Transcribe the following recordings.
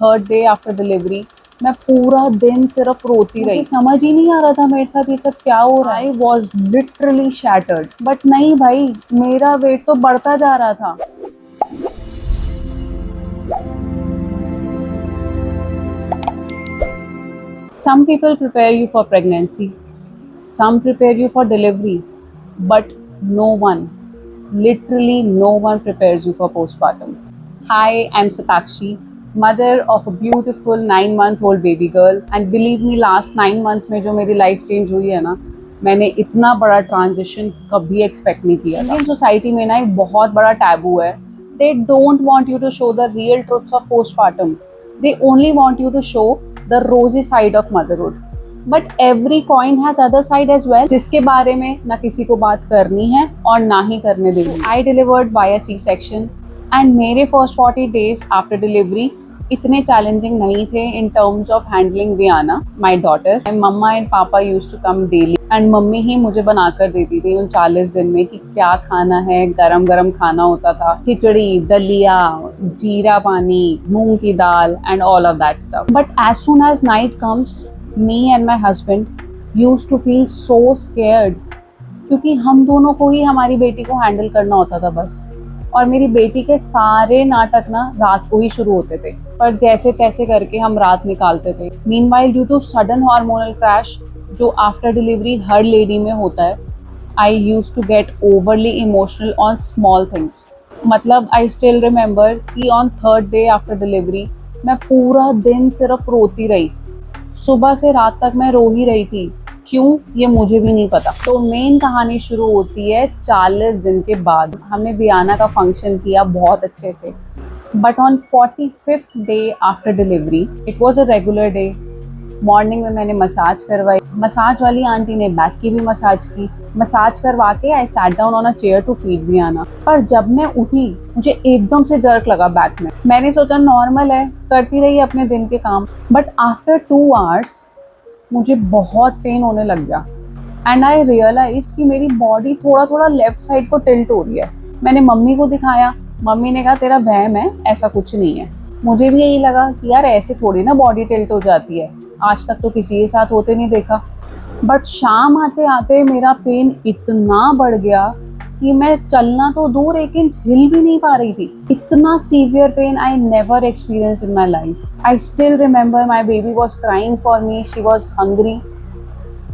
Third day after delivery मैं पूरा दिन सिर्फ रोती रही। समझ ही नहीं आ रहा था मेरे साथ ये सब क्या हो रहा है। I was literally shattered. But नहीं भाई, मेरा वेट तो बढ़ता जा रहा था। Some people prepare you for pregnancy, some prepare you for delivery, but no one, literally no one prepares you for postpartum. Hi, I'm Satakshi, mother of a beautiful 9-month-old baby girl, and believe me, last 9 months में जो मेरी life change हुई है ना, मैंने इतना बड़ा transition कभी एक्सपेक्ट नहीं किया। इंडियन सोसाइटी में ना एक बहुत बड़ा टैबू है। They don't want you to show the real truths of postpartum. They only want you to show the rosy side of motherhood. But every coin has other side as well, जिसके बारे में ना किसी को बात करनी है और ना ही करने देनी। I delivered via C-section and मेरे first 40 days after delivery इतने चैलेंजिंग नहीं थे in terms of handling Viana, my daughter. My mama and papa used to come daily and mummy ही मुझे बनाकर देती थी उन 40 दिन में कि क्या खाना है। गरम गरम खाना होता था, खिचड़ी, दलिया, जीरा पानी, मूंग की दाल and all of that stuff. But as soon as night comes, me and my husband used to feel so scared क्योंकि हम दोनों को ही हमारी बेटी को हैंडल करना होता था बस। और मेरी बेटी के सारे नाटक ना रात को ही शुरू होते थे, पर जैसे तैसे करके हम रात निकालते थे। Meanwhile due to sudden hormonal crash जो आफ्टर डिलीवरी हर लेडी में होता है, I use to get overly emotional on small things. मतलब आई स्टिल रिमेंबर कि on third day after delivery मैं पूरा दिन सिर्फ रोती रही। सुबह से रात तक मैं रो ही रही थी। क्यों, ये मुझे भी नहीं पता। तो मेन कहानी शुरू होती है 40 दिन के बाद। हमने वियाना का फंक्शन किया बहुत अच्छे से, but on 45th day after delivery it was a regular day. Morning में मैंने मसाज करवाई। मसाज वाली आंटी ने बैक की भी मसाज की। मसाज करवा के I sat down on a chair to feed Viana. पर जब मैं उठी मुझे एकदम से जर्क लगा बैक में। मैंने सोचा नॉर्मल है, करती रही अपने दिन के काम। बट आफ्टर 2 आवर्स मुझे बहुत पेन होने लग गया एंड आई रियलाइज्ड कि मेरी बॉडी थोड़ा थोड़ा लेफ्ट साइड को टिल्ट हो रही है। मैंने मम्मी को दिखाया। मम्मी ने कहा तेरा वहम है, ऐसा कुछ नहीं है। मुझे भी यही लगा कि यार ऐसे थोड़ी ना बॉडी टिल्ट हो जाती है, आज तक तो किसी के साथ होते नहीं देखा। बट शाम आते आते मेरा पेन इतना बढ़ गया कि मैं चलना तो दूर 1 इंच हिल भी नहीं पा रही थी। इतना severe pain I never experienced in my life. I still remember my baby was crying for me, she was hungry,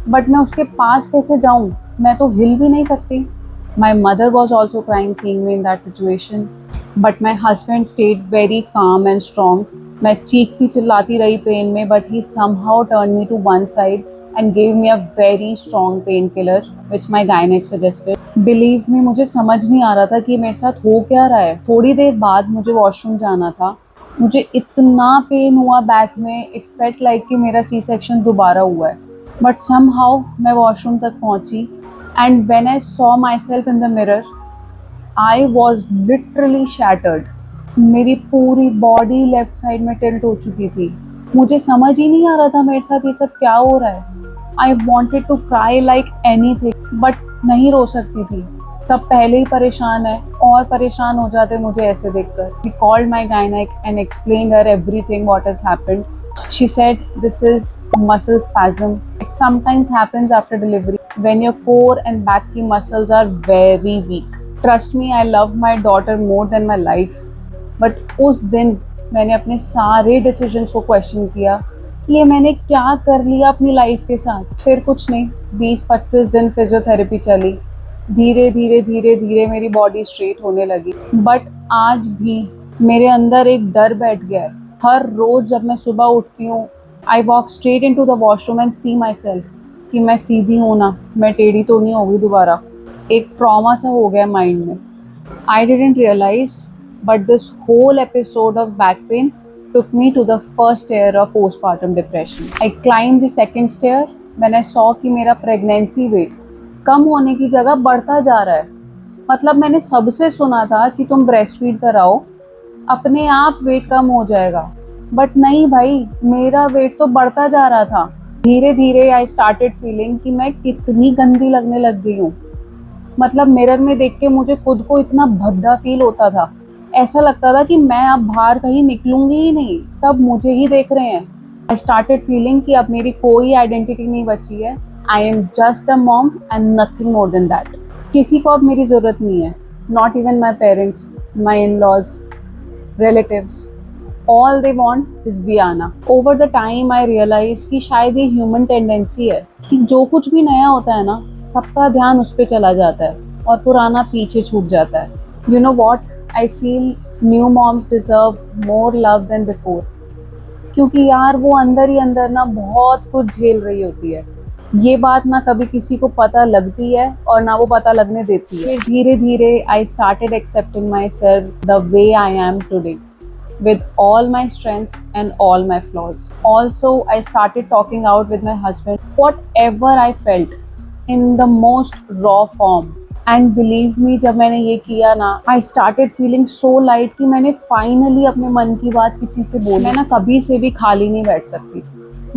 but मैं उसके पास कैसे जाऊँ, मैं तो हिल भी नहीं सकती। My mother was also crying seeing me in that situation, but my husband stayed very calm and strong. मैं चीखती चिल्लाती रही पेन में, but he somehow turn me to one side and gave me a very strong painkiller which my gynec suggested. Believe me, मुझे समझ नहीं आ रहा था कि मेरे साथ हो क्या रहा है। थोड़ी देर बाद मुझे वॉशरूम जाना था। मुझे इतना पेन हुआ बैक में, इट फेल्ट लाइक कि मेरा सी सेक्शन दोबारा हुआ है। बट समहाउ मैं वॉशरूम तक पहुंची and when I saw my self in the mirror I was literally shattered. मेरी पूरी बॉडी लेफ्ट साइड में टिल्ट हो चुकी थी। मुझे समझ ही नहीं आ रहा था मेरे साथ ये सब क्या हो रहा है। I wanted to cry like anything, but नहीं रो सकती थी। सब पहले ही परेशान है और परेशान हो जाते मुझे ऐसे देखकर। वी कॉल्ड माई गायनेक and explained her everything what has happened. She said this is muscle spasm. It sometimes happens after delivery when your core and back की muscles are very weak. Trust me, I love my daughter more than my life. But उस दिन मैंने अपने सारे decisions को question किया, ये मैंने क्या कर लिया अपनी लाइफ के साथ। फिर कुछ नहीं, 20-25 दिन फिजियोथेरेपी चली। धीरे धीरे धीरे धीरे मेरी बॉडी स्ट्रेट होने लगी। बट आज भी मेरे अंदर एक डर बैठ गया है। हर रोज जब मैं सुबह उठती हूँ, I walk straight into the washroom and see myself कि मैं सीधी हूँ ना, मैं टेढ़ी तो नहीं होगी दोबारा। एक ट्रॉमा सा हो गया माइंड में। I didn't realise but this whole episode of back pain took me to the first stair of postpartum depression. I climbed the second stair when I saw कि मेरा pregnancy weight कम होने की जगह बढ़ता जा रहा है। मतलब मैंने सबसे सुना था कि तुम ब्रेस्ट फीड कराओ, अपने आप वेट कम हो जाएगा, बट नहीं भाई, मेरा वेट तो बढ़ता जा रहा था। धीरे धीरे आई स्टार्टेड फीलिंग कि मैं कितनी गंदी लगने लग गई हूँ। मतलब मिरर में देख के मुझे खुद को इतना भद्दा फील होता था। ऐसा लगता था कि मैं अब बाहर कहीं निकलूंगी ही नहीं, सब मुझे ही देख रहे हैं। आई स्टार्टेड फीलिंग कि अब मेरी कोई आइडेंटिटी नहीं बची है। I am just a mom and nothing more than that. किसी को अब मेरी ज़रूरत नहीं है, not even my parents, my in laws, relatives. All they want is Viana. Over the time I realized कि शायद ये ह्यूमन टेंडेंसी है कि जो कुछ भी नया होता है ना, सबका ध्यान उस पर चला जाता है और पुराना पीछे छूट जाता है. You know what? I feel new moms deserve more love than before. क्योंकि यार वो अंदर ही अंदर ना बहुत कुछ झेल रही होती है. ये बात ना कभी किसी को पता लगती है और ना वो पता लगने देती है. फिर धीरे धीरे I started accepting my self the way I am today, with all my strengths and all my flaws. Also, I started talking out with my husband whatever I felt in the most raw form. And believe me, जब मैंने ये किया ना, I started feeling so light कि मैंने finally अपने मन की बात किसी से बोली. मैं ना कभी से भी खाली नहीं बैठ सकती,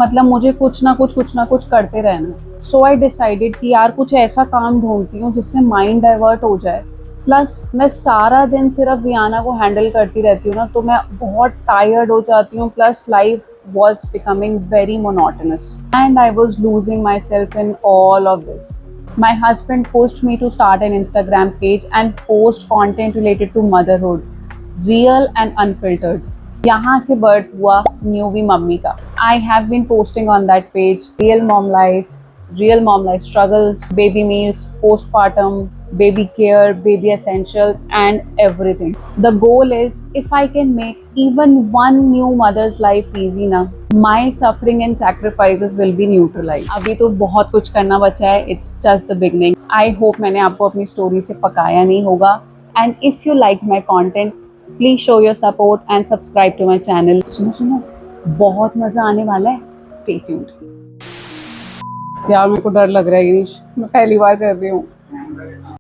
मतलब मुझे कुछ ना कुछ करते रहना. So I decided कि यार कुछ ऐसा काम ढूंढती हूँ जिससे माइंड डाइवर्ट हो जाए. प्लस मैं सारा दिन सिर्फ वियाना को हैंडल करती रहती हूँ ना, तो मैं बहुत टायर्ड हो जाती हूँ. Plus life was becoming very monotonous and I was losing my self in all of this. My husband pushed me to start an Instagram page and post content related to motherhood, real and unfiltered. यहाँ से birth हुआ न्यूवी mummy का. I have been posting on that page real mom life struggles, baby meals, postpartum, baby care, baby essentials and everything. The goal is if I can make even one new mother's life easy na, my suffering and sacrifices will be neutralized. अभी तो बहुत कुछ करना बचा है. It's just the beginning. I hope मैंने आपको अपनी स्टोरी से पकाया नहीं होगा. And if you like my content, please show your support and subscribe to my channel. सुनो बहुत मज़ा आने वाला है. Stay tuned. यार मेरे को डर लग रहा है गिरीश, मैं पहली बार कर रही हूँ.